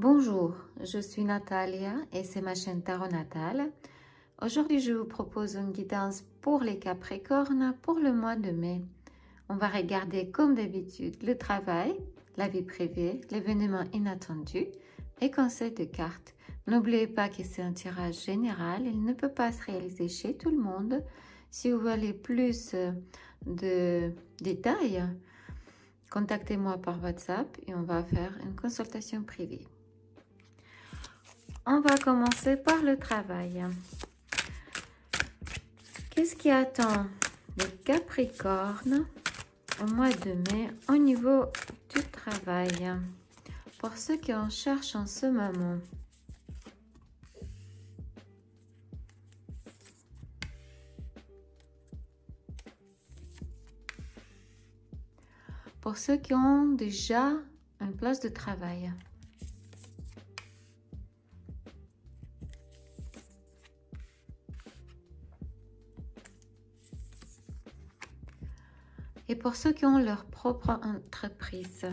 Bonjour, je suis Natalia et c'est ma chaîne Tarot Natal. Aujourd'hui, je vous propose une guidance pour les Capricornes pour le mois de mai. On va regarder comme d'habitude le travail, la vie privée, l'événement inattendu et conseils de cartes. N'oubliez pas que c'est un tirage général, il ne peut pas se réaliser chez tout le monde. Si vous voulez plus de détails, contactez-moi par WhatsApp et on va faire une consultation privée. On va commencer par le travail. Qu'est-ce qui attend les Capricornes au mois de mai au niveau du travail? Pour ceux qui en cherchent en ce moment. Pour ceux qui ont déjà une place de travail. Et pour ceux qui ont leur propre entreprise.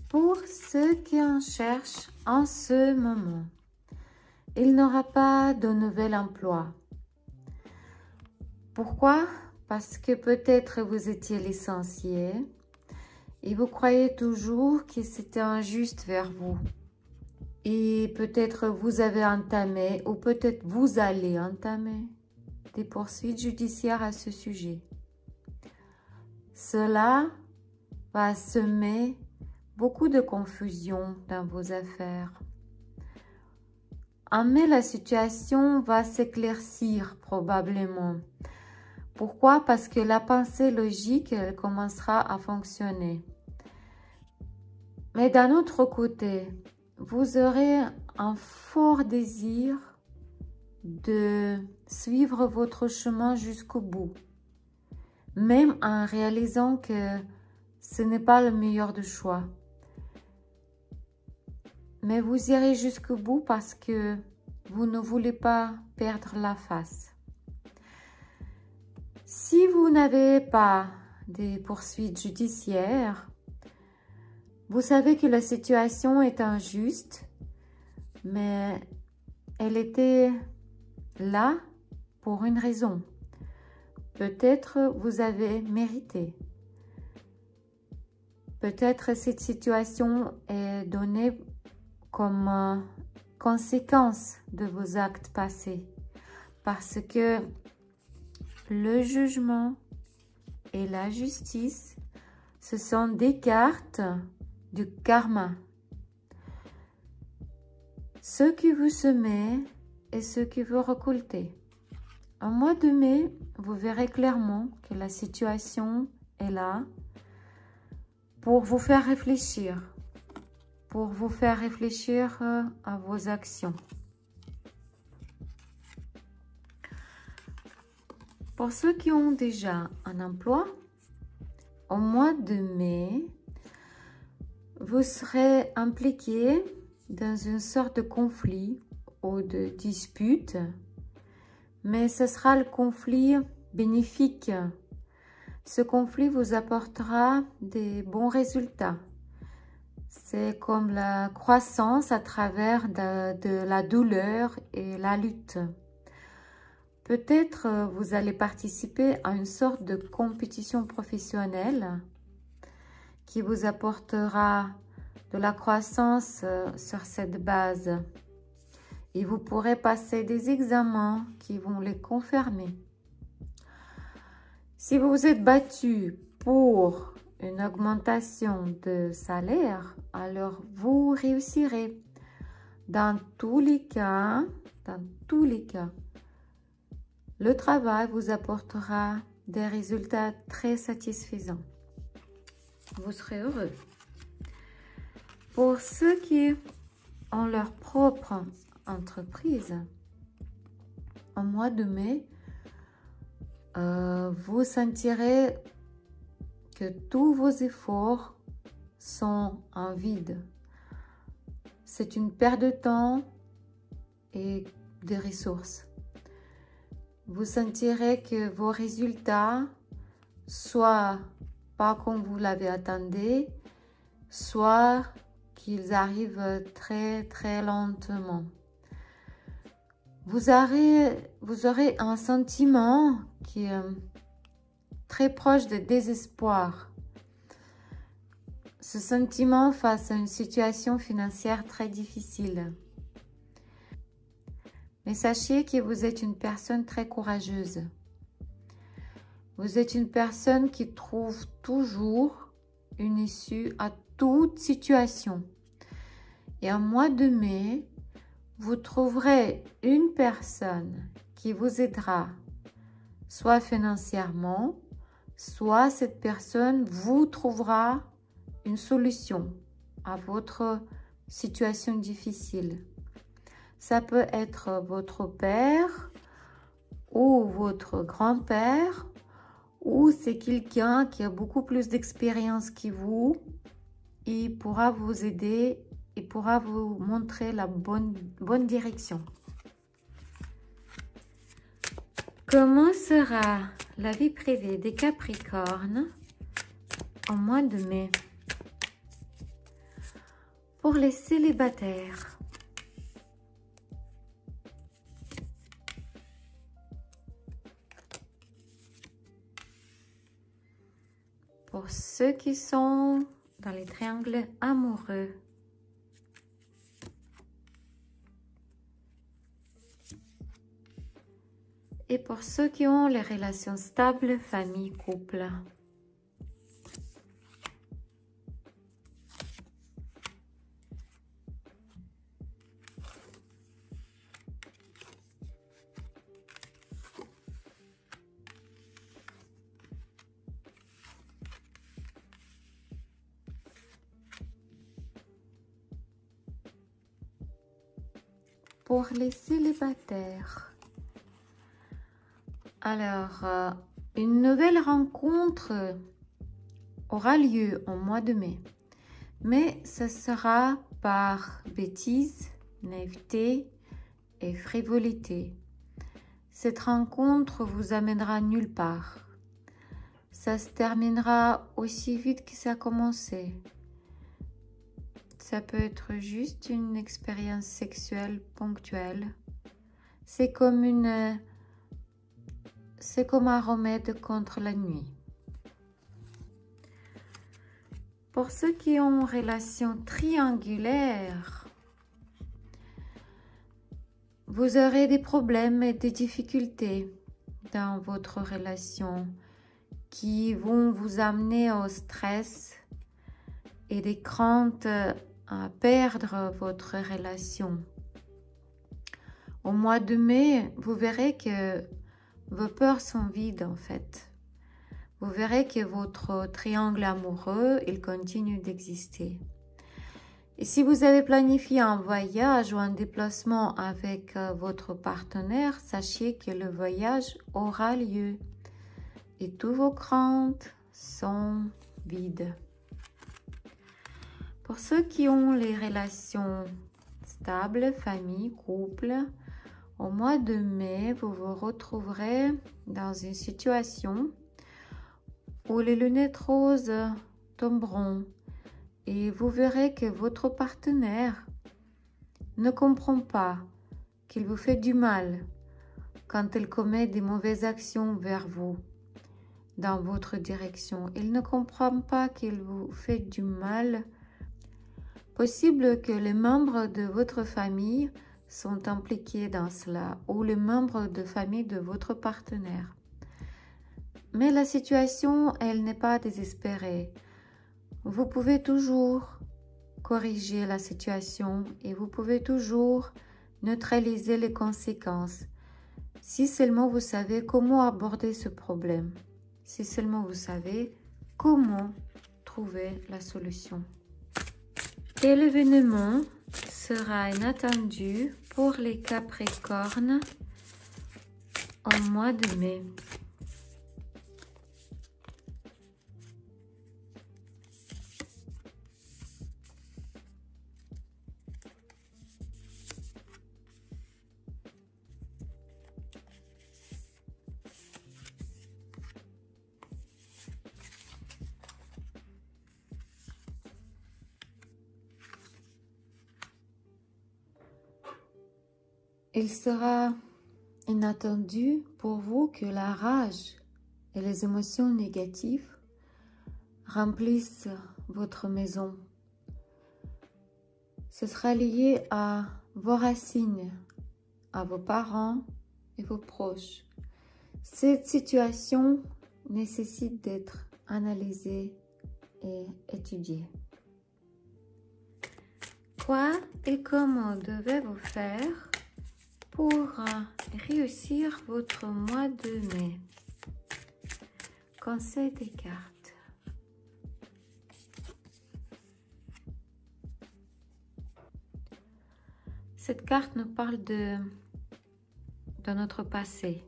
Pour ceux qui en cherchent en ce moment, il n'aura pas de nouvel emploi. Pourquoi? Parce que peut-être vous étiez licencié et vous croyez toujours que c'était injuste vers vous. Et peut-être vous avez entamé ou peut-être vous allez entamer des poursuites judiciaires à ce sujet. Cela va semer beaucoup de confusion dans vos affaires. En mai, la situation va s'éclaircir probablement. Pourquoi? Parce que la pensée logique, elle commencera à fonctionner. Mais d'un autre côté, vous aurez un fort désir de suivre votre chemin jusqu'au bout. Même en réalisant que ce n'est pas le meilleur de choix. Mais vous irez jusqu'au bout parce que vous ne voulez pas perdre la face. Si vous n'avez pas des poursuites judiciaires, vous savez que la situation est injuste, mais elle était là pour une raison. Peut-être vous avez mérité. Peut-être cette situation est donnée comme conséquence de vos actes passés. Parce que le jugement et la justice, ce sont des cartes du karma. Ce que vous semez et ce que vous récoltez. Au mois de mai, vous verrez clairement que la situation est là pour vous faire réfléchir. Pour vous faire réfléchir à vos actions. Pour ceux qui ont déjà un emploi, au mois de mai, vous serez impliqué dans une sorte de conflit ou de dispute, mais ce sera le conflit bénéfique. Ce conflit vous apportera des bons résultats. C'est comme la croissance à travers de la douleur et la lutte. Peut-être vous allez participer à une sorte de compétition professionnelle qui vous apportera de la croissance sur cette base. Et vous pourrez passer des examens qui vont les confirmer. Si vous vous êtes battu pour une augmentation de salaire, alors vous réussirez. Dans tous les cas, le travail vous apportera des résultats très satisfaisants. Vous serez heureux. Pour ceux qui ont leur propre entreprise, au mois de mai, vous sentirez que tous vos efforts sont en vide. C'est une perte de temps et de ressources. Vous sentirez que vos résultats soit pas comme vous l'avez attendu, soit qu'ils arrivent très très lentement. Vous aurez un sentiment qui est très proche de désespoir. Ce sentiment face à une situation financière très difficile. Mais sachez que vous êtes une personne très courageuse. Vous êtes une personne qui trouve toujours une issue à toute situation. Et en mois de mai, vous trouverez une personne qui vous aidera, soit financièrement, soit cette personne vous trouvera une solution à votre situation difficile. Ça peut être votre père ou votre grand-père, ou c'est quelqu'un qui a beaucoup plus d'expérience que vous. Il pourra vous aider, il pourra vous montrer la bonne direction. Comment sera la vie privée des Capricornes au mois de mai? Pour les célibataires, pour ceux qui sont dans les triangles amoureux, et pour ceux qui ont les relations stables, famille, couple. Pour les célibataires, alors, une nouvelle rencontre aura lieu au mois de mai, mais ce sera par bêtise, naïveté et frivolité. Cette rencontre vous amènera nulle part. Ça se terminera aussi vite que ça a commencé. Ça peut être juste une expérience sexuelle ponctuelle. C'est comme un remède contre la nuit. Pour ceux qui ont une relation triangulaire, vous aurez des problèmes et des difficultés dans votre relation qui vont vous amener au stress et des craintes à perdre votre relation. Au mois de mai, vous verrez que vos peurs sont vides en fait. Vous verrez que votre triangle amoureux, il continue d'exister. Et si vous avez planifié un voyage ou un déplacement avec votre partenaire, sachez que le voyage aura lieu et toutes vos craintes sont vides. Pour ceux qui ont les relations stables, famille, couple, au mois de mai, vous vous retrouverez dans une situation où les lunettes roses tomberont et vous verrez que votre partenaire ne comprend pas qu'il vous fait du mal quand il commet des mauvaises actions vers vous dans votre direction. Il ne comprend pas qu'il vous fait du mal. Possible que les membres de votre famille sont impliqués dans cela ou les membres de famille de votre partenaire. Mais la situation, elle n'est pas désespérée. Vous pouvez toujours corriger la situation et vous pouvez toujours neutraliser les conséquences. Si seulement vous savez comment aborder ce problème. Si seulement vous savez comment trouver la solution. Quel événement sera inattendu pour les Capricornes au mois de mai. Il sera inattendu pour vous que la rage et les émotions négatives remplissent votre maison. Ce sera lié à vos racines, à vos parents et vos proches. Cette situation nécessite d'être analysée et étudiée. Quoi et comment devez-vous faire pour réussir votre mois de mai? Conseil des cartes. Cette carte nous parle de notre passé.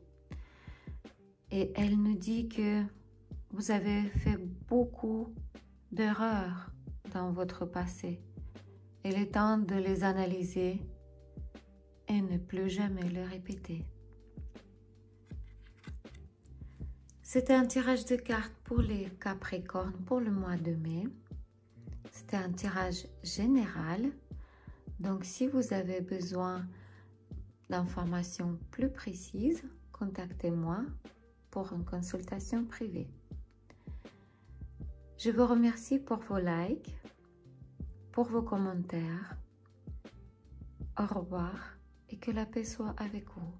Et elle nous dit que vous avez fait beaucoup d'erreurs dans votre passé. Il est temps de les analyser et ne plus jamais les répéter. C'était un tirage de cartes pour les Capricornes pour le mois de mai. C'était un tirage général. Donc, si vous avez besoin d'informations plus précises, contactez-moi pour une consultation privée. Je vous remercie pour vos likes, pour vos commentaires. Au revoir et que la paix soit avec vous.